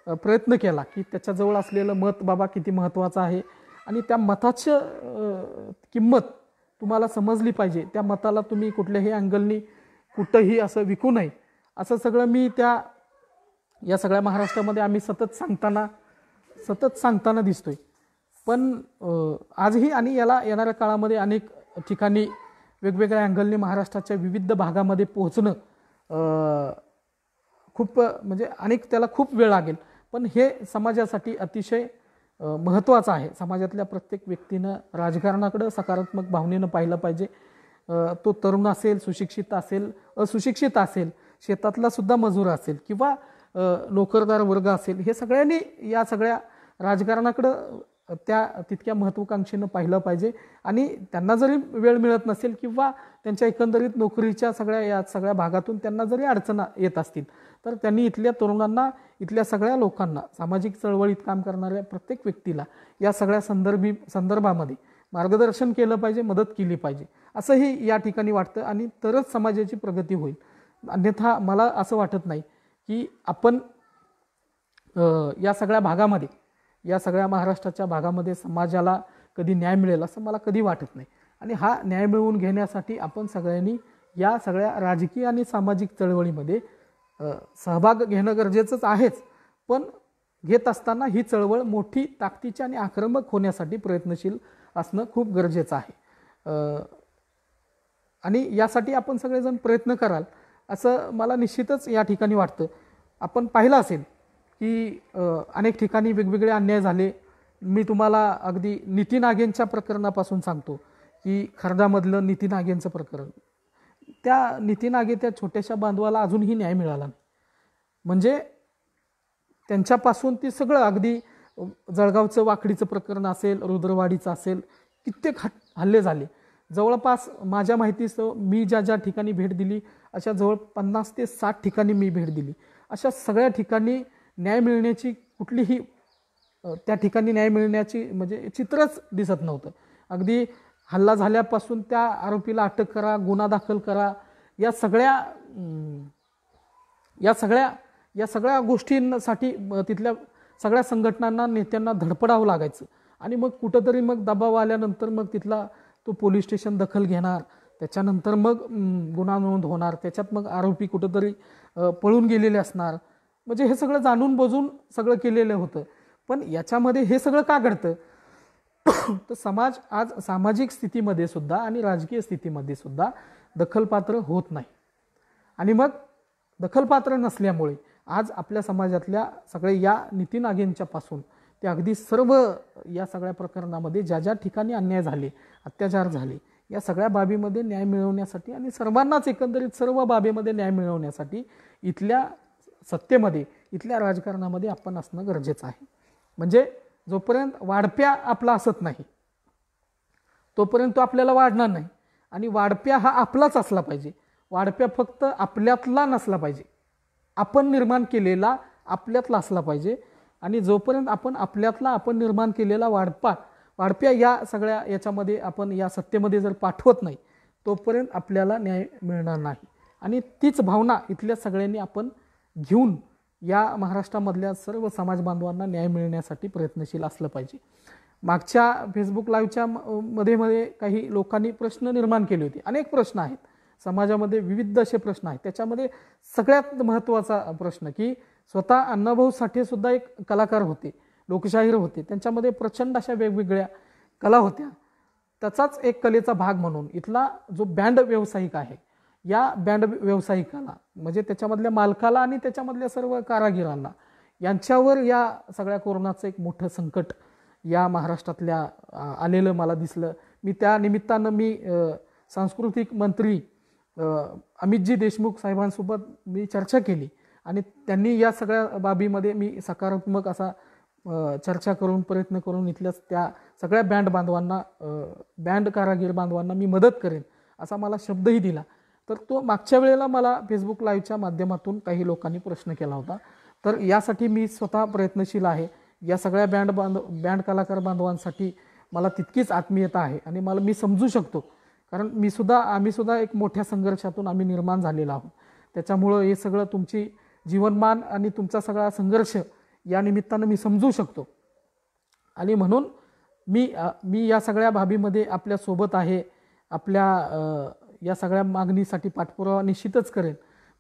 प्रयत्न केला की त्याच्याजवळ असलेलं मत बाबा किती महत्त्वाचं आहे आणि त्या मताचं किंमत तुम्हाला समजली पाहिजे, त्या मताला तुम्ही कुठल्याही अँगलनी कुठंही असं विकू नये, असं सगळं मी या सगळ्या महाराष्ट्रामध्ये आम्ही सतत सांगताना दिसतोय. पण आजही आणि याला येणाऱ्या काळामध्ये अनेक ठिकाणी वेगवेगळ्या अँगलने महाराष्ट्राच्या विविध भागामध्ये पोहोचणं खूप म्हणजे त्याला खूप वेळ लागेल, पण हे समाजासाठी अतिशय महत्त्वाचं आहे. समाजातल्या प्रत्येक व्यक्तीनं राजकारणाकडं सकारात्मक भावनेनं पाहिलं पाहिजे. तो तरुण असेल, सुशिक्षित असेल, अസുशिक्षित असेल, शेतातला सुद्धा मजूर असेल किंवा नोकरदार वर्ग असेल, हे सगळ्यांनी या सगळ्या राजकारणाकडं तितक्या महत्त्वाकांक्षेनं पाहिलं पाहिजे आणि त्यांना जरी वेळ मिळत नसेल किंवा त्यांच्या एकंदरीत नोकरीच्या या सगळ्या भागातून त्यांना जरी अडचणी येत असतील तर त्यांनी इथल्या तरुणांना, इथल्या सगळ्या लोकांना, सामाजिक चळवळीत काम करणाऱ्या प्रत्येक व्यक्तीला या सगळ्या संदर्भामध्ये मार्गदर्शन केलं पाहिजे, मदत केली पाहिजे असंही या ठिकाणी वाटतं आणि तरच समाजाची प्रगती होईल. अन्यथा मला असं वाटत नाही की आपण या सगळ्या भागामध्ये, या सगळ्या महाराष्ट्राच्या भागामध्ये समाजाला कधी न्याय मिळेल असं मला कधी वाटत नाही आणि हा न्याय मिळवून घेण्यासाठी आपण सगळ्यांनी या सगळ्या राजकीय आणि सामाजिक चळवळीमध्ये सहभाग घेणं गरजेचंच आहेच, पण घेत असताना ही चळवळ मोठी, ताकदीची आणि आक्रमक होण्यासाठी प्रयत्नशील असणं खूप गरजेचं आहे आणि यासाठी आपण सगळेजण प्रयत्न कराल असं मला निश्चितच या ठिकाणी वाटतं. आपण पाहिलं असेल की अनेक ठिकाणी वेगवेगळे अन्याय झाले. मी तुम्हाला अगदी निती नागेंच्या प्रकरणापासून सांगतो की खर्दामधलं निती नागेंचं प्रकरण, त्या निती नागे त्या छोट्याशा बांधवाला अजूनही न्याय मिळाला नाही. म्हणजे त्यांच्यापासून ती सगळं अगदी जळगावचं वाकडीचं प्रकरण असेल, रुद्रवाडीचं असेल, कित्येक हल्ले झाले. जवळपास माझ्या माहितीसह मी ज्या ठिकाणी भेट दिली अशा जवळ 50 ते 60 ठिकाणी मी भेट दिली. अशा सगळ्या ठिकाणी न्याय मिळण्याची कुठलीही त्या ठिकाणी न्याय मिळण्याची म्हणजे चित्रच दिसत नव्हतं. अगदी हल्ला झाल्यापासून त्या आरोपीला अटक करा, गुन्हा दाखल करा, या सगळ्या गोष्टींसाठी तिथल्या सगळ्या संघटनांना, नेत्यांना धडपडावं लागायचं. आणि मग कुठंतरी मग दबाव आल्यानंतर मग तिथला तो पोलीस स्टेशन दखल घेणार, त्याच्यानंतर मग गुन्हा नोंद होणार, त्याच्यात मग आरोपी कुठंतरी पळून गेलेले असणार. म्हणजे हे सगळं जाणून बुजून सगळं केलेलं होतं. पण याच्यामध्ये हे सगळं का घडतं तर समाज आज सामाजिक स्थितीमध्ये सुद्धा आणि राजकीय स्थितीमध्ये सुद्धा दखलपात्र होत नाही. आणि मग दखलपात्र नसल्यामुळे आज आपल्या समाजातल्या सगळे या नीती नागेंच्या पासून ते अगदी सर्व या सगळ्या प्रकरणामध्ये ज्या ज्या ठिकाणी अन्याय झाले, अत्याचार झाले, या सगळ्या बाबीमध्ये न्याय मिळवण्यासाठी आणि सर्वांनाच एकंदरीत सर्व बाबीमध्ये न्याय मिळवण्यासाठी इथल्या सत्तेमध्ये, इथल्या राजकारणामध्ये आपण असणं गरजेचं आहे. म्हणजे जोपर्यंत वाढप्या आपला असत नाही तोपर्यंत तो आपल्याला वाढणार नाही. आणि वाढप्या हा आपलाच असला पाहिजे. वाढप्या फक्त आपल्यातला नसला पाहिजे, आपण निर्माण केलेला आपल्यातला असला पाहिजे. आणि जोपर्यंत आपण निर्माण केलेला वाढप्या या सगळ्या याच्यामध्ये आपण या सत्तेमध्ये जर पाठवत नाही तोपर्यंत आपल्याला न्याय मिळणार नाही. आणि तीच भावना इथल्या सगळ्यांनी आपण घेऊन या महाराष्ट्रामधल्या सर्व समाज बांधवांना न्याय मिळण्यासाठी प्रयत्नशील असलं पाहिजे. मागच्या फेसबुक लाईव्हच्या मध्ये काही लोकांनी प्रश्न निर्माण केले होते. अनेक प्रश्न आहेत समाजामध्ये, विविध असे प्रश्न आहेत. त्याच्यामध्ये सगळ्यात महत्त्वाचा प्रश्न की स्वतः अण्णाभाऊ साठे सुद्धा एक कलाकार होते, लोकशाहीर होते. त्यांच्यामध्ये प्रचंड अशा वेगवेगळ्या कला होत्या. त्याचाच एक कलेचा भाग म्हणून इथला जो बँड व्यावसायिक आहे, या बँड व्यावसायिकाला म्हणजे त्याच्यामधल्या मालकाला आणि त्याच्यामधल्या सर्व कारागिरांना यांच्यावर या सगळ्या कोरोनाचं एक मोठं संकट या महाराष्ट्रातल्या आलेलं मला दिसलं. मी त्या निमित्तानं सांस्कृतिक मंत्री अमितजी देशमुख साहेबांसोबत मी चर्चा केली आणि त्यांनी या सगळ्या बाबीमध्ये मी सकारात्मक असा चर्चा करून प्रयत्न करून इथल्याच त्या सगळ्या बँड कारागीर बांधवांना मी मदत करेन असा मला शब्दही दिला. तर तो मागच्या वेळेला मला फेसबुक लाईव्हच्या माध्यमातून काही लोकांनी प्रश्न केला होता. तर यासाठी मी स्वतः प्रयत्नशील आहे. या सगळ्या बँड कलाकार बांधवांसाठी मला तितकीच आत्मीयता आहे आणि मी समजू शकतो, कारण आम्ही सुद्धा एक मोठ्या संघर्षातून आम्ही निर्माण झालेलो आहोत. त्याच्यामुळं हे सगळं तुमची जीवनमान आणि तुमचा सगळा संघर्ष या निमित्तानं मी समजू शकतो. आणि म्हणून मी या सगळ्या बाबीमध्ये आपल्यासोबत आहे. या सगळ्या मागणीसाठी पाठपुरावा निश्चितच करेन.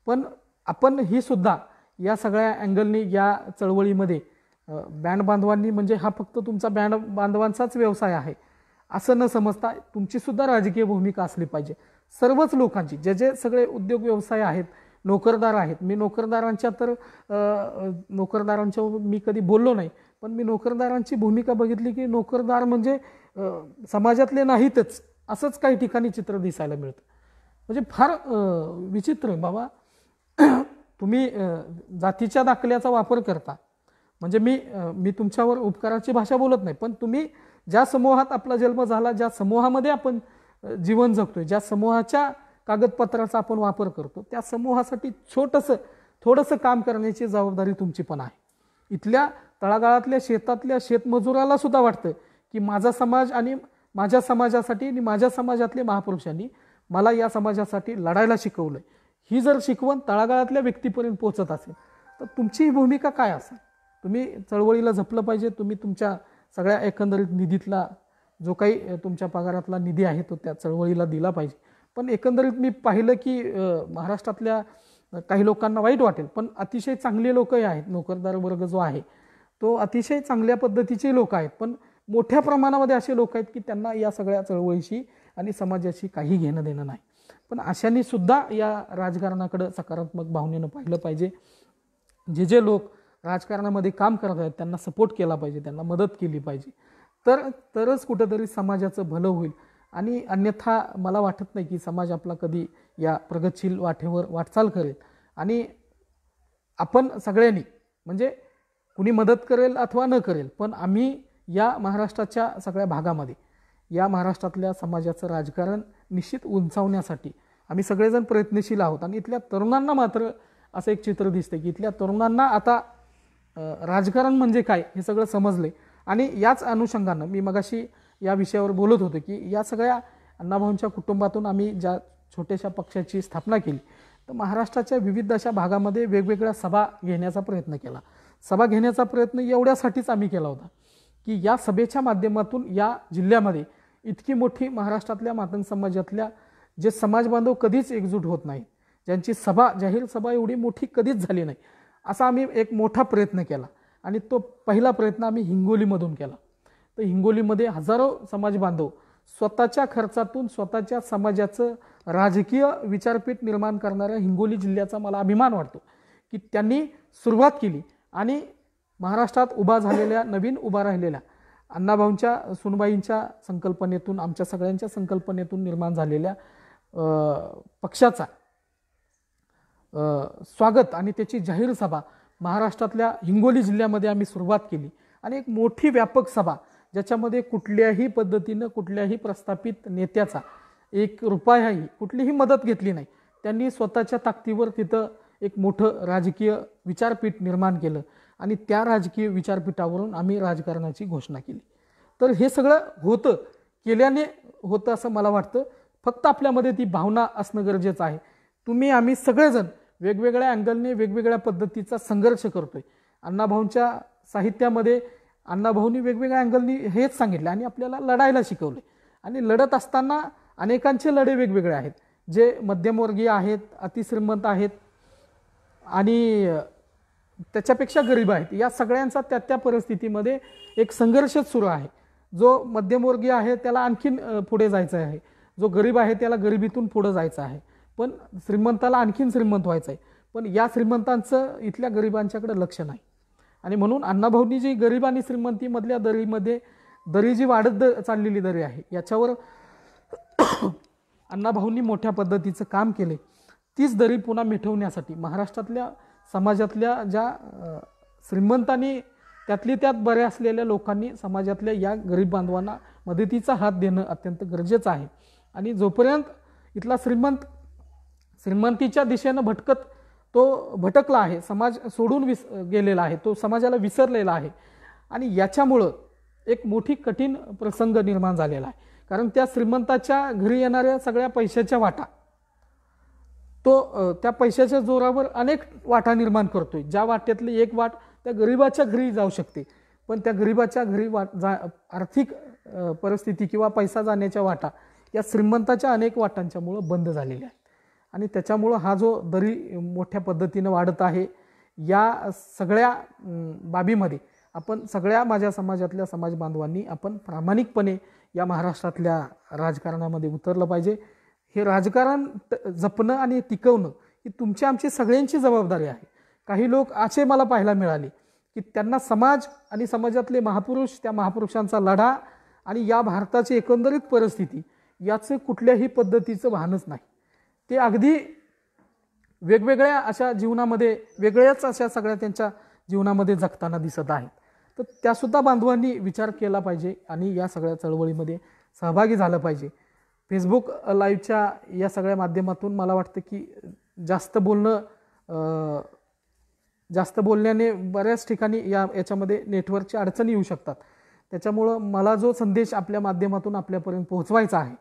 पण आपण ही सुद्धा या सगळ्या अँगलनी या चळवळीमध्ये बँड बांधवांनी म्हणजे हा फक्त तुमचा बँड बांधवांचाच व्यवसाय आहे असं न समजता तुमची सुद्धा राजकीय भूमिका असली पाहिजे. सर्वच लोकांची, जे सगळे उद्योग व्यवसाय आहेत, नोकरदार आहेत. मी नोकरदारांच्या मी कधी बोललो नाही, पण मी नोकरदारांची भूमिका बघितली की नोकरदार म्हणजे समाजातले नाहीतच असंच काही ठिकाणी चित्र दिसायला मिळतं. म्हणजे फार विचित्र बाबा. तुम्ही जातीच्या दाखल्याचा वापर करता. म्हणजे मी तुमच्यावर उपकाराची भाषा बोलत नाही, पण तुम्ही ज्या समूहात आपला जन्म झाला, ज्या समूहामध्ये आपण जीवन जगतोय, ज्या समूहाच्या कागदपत्राचा आपण वापर करतो, त्या समूहासाठी थोडंसं काम करण्याची जबाबदारी तुमची पण आहे. इथल्या तळागाळातल्या शेतातल्या शेतमजुराला सुद्धा वाटतं की माझा समाज आणि माझ्या समाजासाठी आणि माझ्या समाजातल्या महापुरुषांनी मला या समाजासाठी लढायला शिकवलं. ही जर शिकवण तळागाळातल्या व्यक्तीपर्यंत पोहोचत असेल तर तुमची भूमिका काय असेल? तुम्ही चळवळीला जपलं पाहिजे. तुम्ही तुमच्या सगळ्या एकंदरीत निधीतला जो काही तुमच्या पगारातला निधी आहे तो त्या चळवळीला दिला पाहिजे. पण एकंदरीत मी पाहिलं की महाराष्ट्रातल्या काही लोकांना वाईट वाटेल, पण अतिशय चांगले लोकही आहेत. नोकरदार वर्ग जो आहे तो अतिशय चांगल्या पद्धतीचे लोक आहेत, पण मोठ्या प्रमाणामध्ये असे लोक आहेत की त्यांना या सगळ्या चळवळीशी आणि समाजाशी काही घेणं देणं नाही. पण अशांनी सुद्धा या राजकारणाकडे सकारात्मक भावनेनं पाहिलं पाहिजे. जे लोक राजकारणामध्ये काम करत आहेत त्यांना सपोर्ट केला पाहिजे, त्यांना मदत केली पाहिजे. तरच कुठंतरी समाजाचं भलं होईल. आणि अन्यथा मला वाटत नाही की समाज आपला कधी या प्रगतशील वाटेवर वाटचाल करेल. आणि आपण सगळ्यांनी म्हणजे कुणी मदत करेल अथवा न करेल, पण आम्ही या महाराष्ट्राच्या सगळ्या भागामध्ये या महाराष्ट्रातल्या समाजाचं राजकारण निश्चित उंचावण्यासाठी आम्ही सगळेजण प्रयत्नशील आहोत. आणि इथल्या तरुणांना मात्र असं एक चित्र दिसते की इथल्या तरुणांना आता राजकारण म्हणजे काय हे सगळं समजले. आणि याच अनुषंगानं मी मगाशी या विषयावर बोलत होतो की या सगळ्या अण्णाभाऊंच्या कुटुंबातून आम्ही ज्या छोट्याशा पक्षाची स्थापना केली, तर महाराष्ट्राच्या विविध अशा भागामध्ये वेगवेगळ्या सभा घेण्याचा प्रयत्न केला. सभा घेण्याचा प्रयत्न एवढ्यासाठीच आम्ही केला होता की या सभेच्या माध्यमातून या जिल्ह्यामध्ये इतकी मोठी महाराष्ट्रातल्या मातंग समाजातल्या जे समाज बांधव कधीच एकजूट होत नाही, ज्यांची सभा जाहीर सभा एवढी मोठी कधीच झाली नाही, असा आम्ही एक मोठा प्रयत्न केला. आणि तो पहिला प्रयत्न आम्ही हिंगोलीमधून केला. तर हिंगोलीमध्ये हजारो समाज बांधव स्वतःच्या खर्चातून स्वतःच्या समाजाचं राजकीय विचारपीठ निर्माण करणाऱ्या हिंगोली जिल्ह्याचा मला अभिमान वाटतो की त्यांनी सुरुवात केली. आणि महाराष्ट्रात नवीन उभा राहिलेल्या अण्णाभाऊंच्या सुनबाईंच्या संकल्पनेतून, आमच्या सगळ्यांच्या संकल्पनेतून निर्माण झालेल्या पक्षाचा स्वागत आणि त्याची जाहीर सभा महाराष्ट्रातल्या हिंगोली जिल्ह्यामध्ये आम्ही सुरुवात केली. आणि एक मोठी व्यापक सभा ज्याच्यामध्ये कुठल्याही पद्धतीनं कुठल्याही प्रस्थापित नेत्याचा एक रुपयाही कुठलीही मदत घेतली नाही. त्यांनी स्वतःच्या ताकदीवर तिथं एक मोठं राजकीय विचारपीठ निर्माण केलं आणि त्या राजकीय विचारपीठावरून आम्ही राजकारणाची घोषणा केली. तर हे सगळं केल्याने होतं असं मला वाटतं. फक्त आपल्यामध्ये ती भावना असणं गरजेचं आहे. आम्ही सगळेजण वेगवेगळ्या अँगलने वेगवेगळ्या पद्धतीचा संघर्ष करतोय. अण्णाभाऊंच्या साहित्यामध्ये अण्णाभाऊंनी वेगवेगळ्या अँगलनी हेच सांगितले आणि आपल्याला लढायला शिकवले. आणि लढत असताना अनेकांचे लढे वेगवेगळे आहेत. जे मध्यमवर्गीय आहेत, अतिश्रीमंत आहेत आणि त्याच्यापेक्षा गरीब आहेत. या सगळ्यांचा त्या परिस्थितीमध्ये एक संघर्षच सुरू आहे. जो मध्यमवर्गीय आहे त्याला आणखीन पुढे जायचं आहे, जो गरीब आहे त्याला गरिबीतून पुढे जायचं आहे, पण श्रीमंताला आणखीन श्रीमंत व्हायचं आहे. पण या श्रीमंतांचं इथल्या गरिबांच्याकडे लक्ष नाही. आणि म्हणून अण्णाभाऊंनी जी गरीब आणि श्रीमंतीमधल्या दरी जी वाढत चाललेली दरी आहे याच्यावर अण्णाभाऊंनी मोठ्या पद्धतीचं काम केले. तीच दरी पुन्हा मिटवण्यासाठी महाराष्ट्रातल्या समाजातल्या ज्या श्रीमंतांनी त्यातली त्यात बरे असलेल्या लोकांनी समाजातल्या या गरीब बांधवांना मदतीचा हात देणं अत्यंत गरजेचं आहे. आणि जोपर्यंत इथला श्रीमंतीच्या दिशेनं भटकला आहे, समाज सोडून गेलेला आहे, तो समाजाला विसरलेला आहे. आणि याच्यामुळं एक मोठी कठीण प्रसंग निर्माण झालेला आहे. कारण त्या श्रीमंताच्या घरी येणाऱ्या सगळ्या पैशाच्या वाटा त्या पैशाच्या जोरावर अनेक वाटा निर्माण करतोय. ज्या वाट्यातली एक वाट त्या गरीबाच्या घरी जाऊ शकते, पण त्या गरीबाच्या घरी आर्थिक परिस्थिती किंवा पैसा जाण्याच्या वाटा या श्रीमंताच्या अनेक वाटांच्यामुळं बंद झालेल्या आहेत. आणि त्याच्यामुळं हा जो दरी मोठ्या पद्धतीनं वाढत आहे, या सगळ्या बाबीमध्ये आपण सगळ्या माझ्या समाजातल्या समाज बांधवांनी आपण प्रामाणिकपणे या महाराष्ट्रातल्या राजकारणामध्ये उतरलं पाहिजे. हे राजकारण जपणं आणि टिकवणं ही तुमची आमची सगळ्यांची जबाबदारी आहे. काही लोक असे मला पाहायला मिळाले की त्यांना समाज आणि समाजातले महापुरुष, त्या महापुरुषांचा लढा आणि या भारताची एकंदरीत परिस्थिती याचं कुठल्याही पद्धतीचं भानच नाही. ते अगदी वेगवेगळ्या अशा जीवनामध्ये वेगळ्याच अशा सगळ्या त्यांच्या जीवनामध्ये जगताना दिसत आहेत. तर त्यासुद्धा बांधवांनी विचार केला पाहिजे आणि या सगळ्या चळवळीमध्ये सहभागी झालं पाहिजे. फेसबुक लाईव्हच्या या सगळ्या माध्यमातून मला वाटतं की जास्त बोलण्याने बऱ्याच ठिकाणी याच्यामध्ये नेटवर्कची अडचणी येऊ शकतात. त्याच्यामुळं मला जो संदेश आपल्या माध्यमातून आपल्यापर्यंत पोहोचवायचा आहे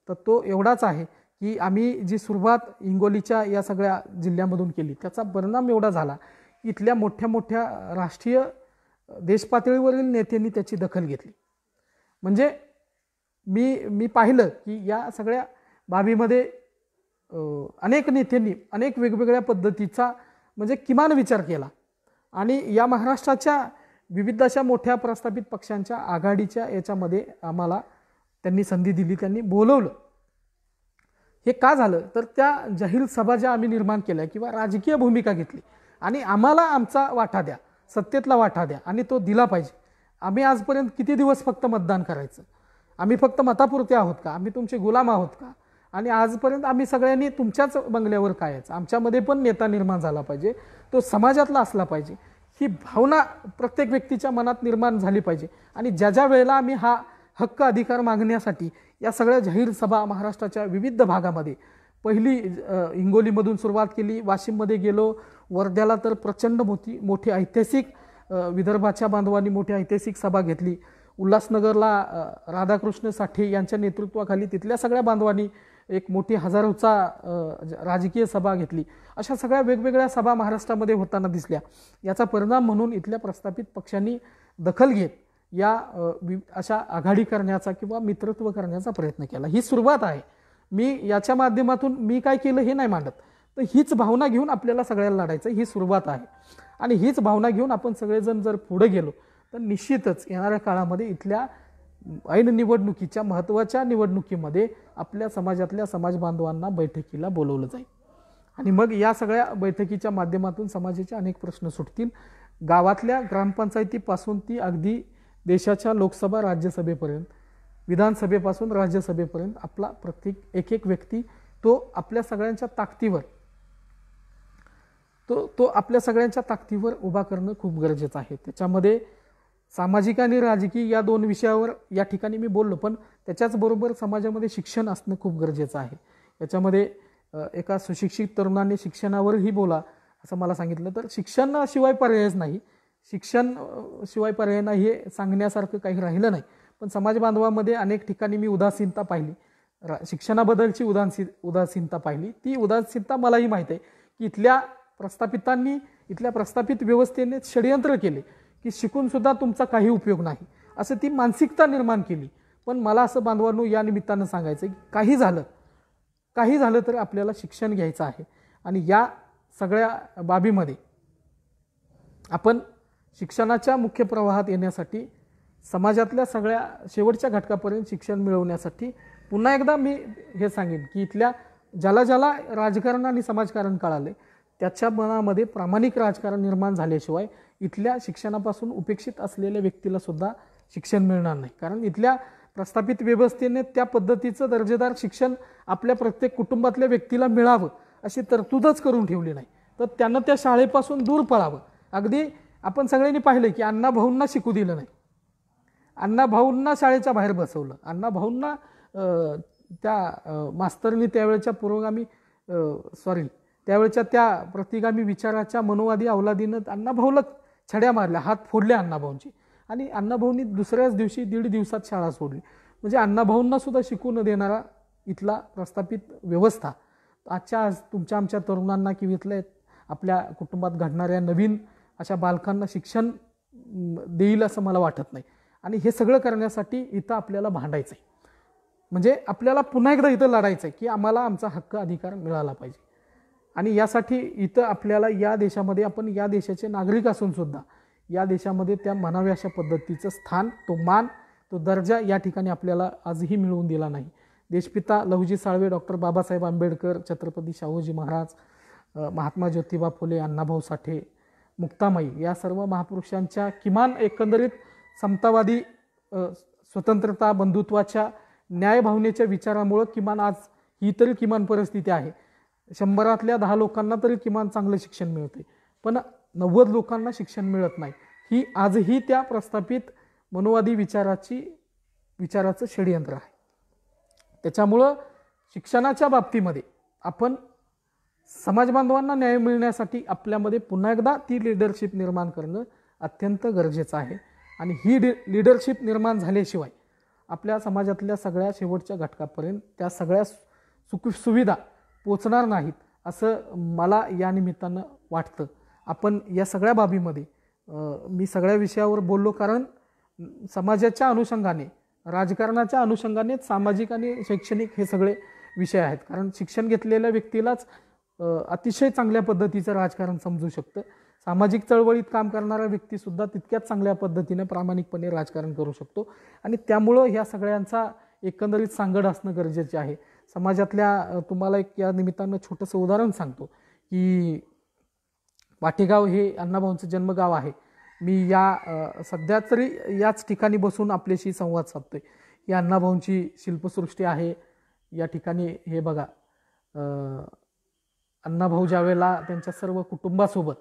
तर तो एवढाच आहे की आम्ही जी सुरुवात हिंगोलीच्या या सगळ्या जिल्ह्यामधून केली त्याचा परिणाम एवढा झाला की इथल्या मोठ्या मोठ्या राष्ट्रीय देशपातळीवरील नेत्यांनी त्याची दखल घेतली. म्हणजे मी पाहिलं की या सगळ्या बाबीमध्ये अनेक नेत्यांनी अनेक वेगवेगळ्या पद्धतीचा म्हणजे किमान विचार केला आणि या महाराष्ट्राच्या विविध अशा मोठ्या प्रस्थापित पक्षांच्या आघाडीच्या याच्यामध्ये आम्हाला त्यांनी संधी दिली, त्यांनी बोलवलं. हे का झालं तर त्या जाहीर सभा ज्या आम्ही निर्माण केल्या किंवा राजकीय भूमिका घेतली आणि आम्हाला आमचा वाटा द्या, सत्तेतला वाटा द्या आणि तो दिला पाहिजे. आम्ही आजपर्यंत किती दिवस फक्त मतदान करायचं? आम्ही फक्त मतापुरते आहोत का? आम्ही तुमचे गुलाम आहोत का? आणि आजपर्यंत आम्ही सगळ्यांनी तुमच्याच बंगल्यावर काय यायचं? आमच्यामध्ये पण नेता निर्माण झाला पाहिजे, तो समाजातला असला पाहिजे. ही भावना प्रत्येक व्यक्तीच्या मनात निर्माण झाली पाहिजे. आणि ज्या वेळेला आम्ही हा हक्क अधिकार मागण्यासाठी या सगळ्या जाहीर सभा महाराष्ट्राच्या विविध भागामध्ये पहिली हिंगोलीमधून सुरुवात केली, वाशिममध्ये गेलो, वर्ध्याला तर प्रचंड मोठी ऐतिहासिक विदर्भाच्या बांधवांनी मोठी ऐतिहासिक सभा घेतली. उल्हासनगरला राधाकृष्ण साठे यांच्या नेतृत्वाखाली तिथल्या सगळ्या बांधवांनी एक मोठी हजारोचा राजकीय सभा घेतली. अशा सगळ्या वेगवेगळ्या सभा महाराष्ट्रामध्ये होताना दिसल्या. याचा परिणाम म्हणून इथल्या प्रस्थापित पक्षांनी दखल घेत या अशा आघाडी करण्याचा किंवा मित्रत्व करण्याचा प्रयत्न केला. ही सुरुवात आहे. मी याच्या माध्यमातून मी काय केलं हे नाही मांडत, तर हीच भावना घेऊन आपल्याला सगळ्याला लढायचं, ही सुरुवात आहे. आणि हीच भावना घेऊन आपण सगळेजण जर पुढे गेलो तर निश्चितच येणाऱ्या काळामध्ये इथल्या ऐन निवडणुकीच्या महत्त्वाच्या निवडणुकीमध्ये आपल्या समाजातल्या समाज बांधवांना बैठकीला बोलवलं जाईल. आणि मग या सगळ्या बैठकीच्या माध्यमातून समाजाचे अनेक प्रश्न सुटतील. गावातल्या ग्रामपंचायतीपासून ती अगदी देशाच्या लोकसभा राज्यसभेपर्यंत, विधानसभेपासून राज्यसभेपर्यंत आपला प्रत्येक एक व्यक्ती तो आपल्या सगळ्यांच्या ताकदीवर तो आपल्या सगळ्यांच्या ताकदीवर उभा करणं खूप गरजेचं आहे. त्याच्यामध्ये सामाजिक आणि राजकीय या दोन विषयावर या ठिकाणी मी बोललो, पण त्याच्याचबरोबर समाजामध्ये शिक्षण असणं खूप गरजेचं आहे. याच्यामध्ये एका सुशिक्षित तरुणाने शिक्षणावरही बोला असं मला सांगितलं, तर शिक्षणाशिवाय पर्यायच नाही. शिक्षण शिवाय पर्याय नाही हे सांगण्यासारखं काही राहिलं नाही. पण समाज बांधवामध्ये अनेक ठिकाणी मी उदासीनता पाहिली, शिक्षणाबद्दलची उदासीनता पाहिली. ती उदासीनता मलाही माहीत आहे की इथल्या प्रस्थापितांनी, इथल्या प्रस्थापित व्यवस्थेने षडयंत्र केले की शिकून सुद्धा तुमचा काही उपयोग नाही, असं ती मानसिकता निर्माण केली. पण मला असं बांधवांनो या निमित्तानं सांगायचं की काही झालं तर आपल्याला शिक्षण घ्यायचं आहे. आणि या सगळ्या बाबीमध्ये आपण शिक्षणाच्या मुख्य प्रवाहात येण्यासाठी, समाजातल्या सगळ्या शेवटच्या घटकापर्यंत शिक्षण मिळवण्यासाठी पुन्हा एकदा मी हे सांगेन की इथल्या ज्याला राजकारण आणि समाजकारण कळाले त्याच्या मनामध्ये प्रामाणिक राजकारण निर्माण झाल्याशिवाय इथल्या शिक्षणापासून उपेक्षित असलेल्या व्यक्तीला सुद्धा शिक्षण मिळणार नाही. कारण इथल्या प्रस्थापित व्यवस्थेने त्या पद्धतीचं दर्जेदार शिक्षण आपल्या प्रत्येक कुटुंबातल्या व्यक्तीला मिळावं अशी तरतूदच करून ठेवली नाही. तर त्यानं त्या शाळेपासून दूर पळावं. अगदी आपण सगळ्यांनी पाहिलं की अण्णाभाऊंना शिकू दिलं नाही, अण्णाभाऊंना शाळेच्या बाहेर बसवलं, अण्णाभाऊंना त्या मास्तरनी त्यावेळेच्या त्यावेळेच्या त्या प्रतिगामी विचाराच्या मनोवादी अवलादीनं अण्णाभाऊला छड्या मारल्या, हात फोडले अण्णाभाऊंची. आणि अण्णाभाऊंनी दुसऱ्याच दिवशी 1.5 दिवसात शाळा सोडली. म्हणजे अण्णाभाऊंना सुद्धा शिकू न देणारा इथला प्रस्थापित व्यवस्था आज तुमच्या आमच्या तरुणांना किंवा इथल्या आपल्या कुटुंबात घडणाऱ्या नवीन अशा बालकांना शिक्षण देईल असं मला वाटत नाही. आणि हे सगळं करण्यासाठी इथं आपल्याला भांडायचं आहे. म्हणजे आपल्याला पुन्हा एकदा इथं लढायचं आहे की आम्हाला आमचा हक्क अधिकार मिळाला पाहिजे. आणि यासाठी इथं आपल्याला या देशामध्ये, आपण या देशाचे नागरिक असून सुद्धा या देशामध्ये त्या म्हणावे अशा पद्धतीचं स्थान, तो मान, तो दर्जा या ठिकाणी आपल्याला आजही मिळवून दिला नाही. देशपिता लहुजी साळवे, डॉक्टर बाबासाहेब आंबेडकर, छत्रपती शाहूजी महाराज, महात्मा ज्योतिबा फुले, अण्णाभाऊ साठे, मुक्तामाई या सर्व महापुरुषांच्या किमान एकंदरीत समतावादी, स्वतंत्रता, बंधुत्वाच्या, न्यायभावनेच्या विचारामुळं किमान आज ही तरी किमान परिस्थिती आहे. 100तल्या 10 लोकांना तरी किमान चांगलं शिक्षण मिळते, पण 90 लोकांना शिक्षण मिळत नाही. ही आजही त्या प्रस्थापित मनोवादी विचाराचं षडयंत्र आहे. त्याच्यामुळं शिक्षणाच्या बाबतीमध्ये आपण समाज बांधवांना न्याय मिळण्यासाठी आपल्यामध्ये पुन्हा एकदा ती लिडरशिप निर्माण करणं अत्यंत गरजेचं आहे. आणि ही लिडरशिप निर्माण झाल्याशिवाय आपल्या समाजातल्या सगळ्या शेवटच्या घटकापर्यंत त्या सगळ्या सुखसुविधा पोचणार नाहीत असं मला या निमित्तानं वाटतं. आपण या सगळ्या बाबीमध्ये मी सगळ्या विषयावर बोललो कारण समाजाच्या अनुषंगाने, राजकारणाच्या अनुषंगाने सामाजिक आणि शैक्षणिक हे सगळे विषय आहेत. कारण शिक्षण घेतलेल्या व्यक्तीलाच अतिशय चांगल्या पद्धतीचं राजकारण समजू शकतं. सामाजिक चळवळीत काम करणारा व्यक्तीसुद्धा तितक्याच चांगल्या पद्धतीने प्रामाणिकपणे राजकारण करू शकतो. आणि त्यामुळं ह्या सगळ्यांचा एकंदरीत सांगड असणं गरजेचे आहे. समाजातल्या तुम्हाला एक या निमित्तानं छोटंसं उदाहरण सांगतो की वाटेगाव हे अण्णाभाऊंचं जन्मगाव आहे. मी सध्या तरी याच ठिकाणी बसून आपल्याशी संवाद साधतोय. ही अण्णाभाऊंची शिल्पसृष्टी आहे. या ठिकाणी हे बघा, अण्णाभाऊ ज्यावेळेला त्यांच्या सर्व कुटुंबासोबत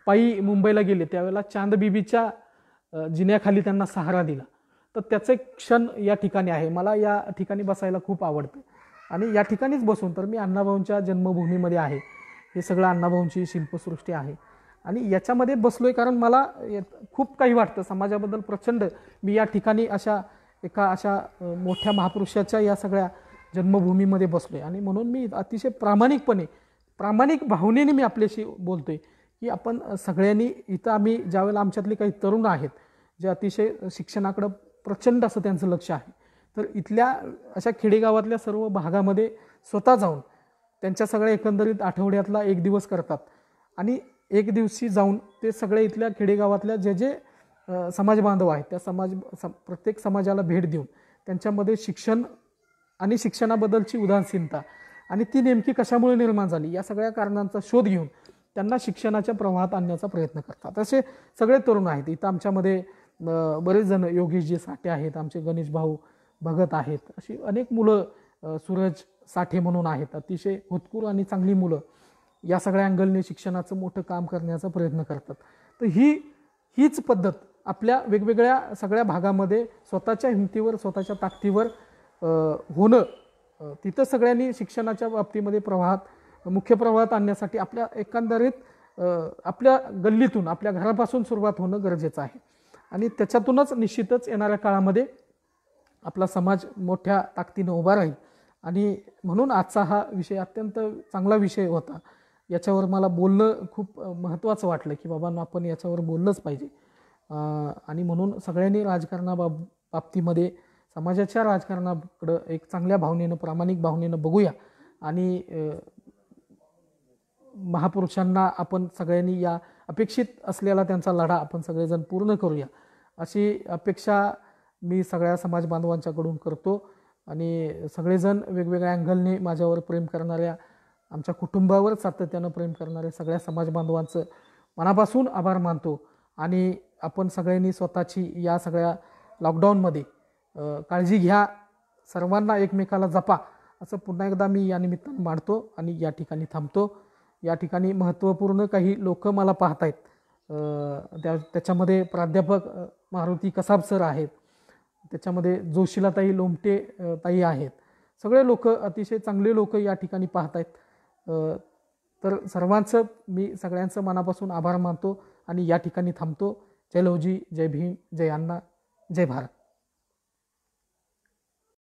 पायी मुंबईला गेले त्यावेळेला चांदबिबीच्या जिन्याखाली त्यांना सहारा दिला. तर त्याचे क्षण या ठिकाणी आहे. मला या ठिकाणी बसायला खूप आवडतं आणि या ठिकाणीच बसून तर मी अण्णाभाऊंच्या जन्मभूमीमध्ये आहे. हे सगळं अण्णाभाऊंची शिल्पसृष्टी आहे आणि याच्यामध्ये बसलोय कारण मला खूप काही वाटतं समाजाबद्दल प्रचंड. मी या ठिकाणी अशा मोठ्या महापुरुषाच्या या सगळ्या जन्मभूमीमध्ये बसलोय आणि म्हणून मी अतिशय प्रामाणिक भावनेने मी आपल्याशी बोलतोय की आपण सगळ्यांनी इथं आम्ही ज्यावेळेला आमच्यातले काही तरुण आहेत जे अतिशय शिक्षणाकडं प्रचंड असं त्यांचं लक्ष आहे, तर इथल्या अशा खेडेगावातल्या सर्व भागामध्ये स्वतः जाऊन त्यांच्या सगळ्या एकंदरीत आठवड्यातला एक दिवस करतात आणि एक दिवशी जाऊन ते सगळे इथल्या खेडेगावातल्या जे समाज बांधव आहेत त्या प्रत्येक समाजाला भेट देऊन त्यांच्यामध्ये शिक्षण आणि शिक्षणाबद्दलची उदासीनता आणि ती नेमकी कशामुळे निर्माण झाली या सगळ्या कारणांचा शोध घेऊन त्यांना शिक्षणाच्या प्रवाहात आणण्याचा प्रयत्न करतात. असे सगळे तरुण आहेत इथं आमच्यामध्ये. बरेच जण योगेशजी साठे आहेत, आमचे गणेश भाऊ भगत आहेत, अशी अनेक मुलं, सूरज साठे म्हणून आहेत, अतिशय होतकूर आणि चांगली मुलं या सगळ्या अँगलने शिक्षणाचं मोठं काम करण्याचा प्रयत्न करतात. तर हीच पद्धत आपल्या वेगवेगळ्या सगळ्या भागामध्ये स्वतःच्या हिमतीवर स्वतःच्या ताकदीवर होणं, तिथं सगळ्यांनी शिक्षणाच्या बाबतीमध्ये मुख्य प्रवाहात आणण्यासाठी आपल्या एकंदरीत आपल्या गल्लीतून आपल्या घरापासून सुरुवात होणं गरजेचं आहे आणि त्याच्यातूनच निश्चितच येणाऱ्या काळामध्ये आपला समाज मोठ्या ताकदीनं उभा राहील. आणि म्हणून आजचा हा विषय अत्यंत चांगला विषय होता. याच्यावर मला बोलणं खूप महत्त्वाचं वाटलं की बाबांनो आपण याच्यावर बोललंच पाहिजे आणि म्हणून सगळ्यांनी बाबतीमध्ये समाजाच्या राजकारणाकडं एक चांगल्या भावनेनं प्रामाणिक भावनेनं बघूया आणि महापुरुषांना आपण सगळ्यांनी या अपेक्षित असलेला त्यांचा लढा आपण सगळेजण पूर्ण करूया अशी अपेक्षा मी सगळ्या समाज बांधवांच्याकडून करतो. आणि सगळेजण वेगवेगळ्या अँगलने माझ्यावर प्रेम करणाऱ्या, आमच्या कुटुंबावर सातत्यानं प्रेम करणाऱ्या सगळ्या समाज बांधवांचं मनापासून आभार मानतो. आणि आपण सगळ्यांनी स्वतःची या सगळ्या लॉकडाऊनमध्ये काळजी घ्या, सर्वांना एकमेकाला जपा असं पुन्हा एकदा मी या निमित्तानं मांडतो आणि या ठिकाणी थांबतो. या ठिकाणी महत्त्वपूर्ण काही लोक मला पाहत आहेत. त्याच्यामध्ये प्राध्यापक मारुती कसाब सर आहेत, त्याच्यामध्ये जोशीलाताई लोमटे ताई आहेत. सगळे लोक अतिशय चांगले लोक या ठिकाणी पाहत आहेत. तर सर्वांचं मी सगळ्यांचं मनापासून आभार मानतो आणि या ठिकाणी थांबतो. जय लवजी, जय भीम, जय अण्णा, जय भारत.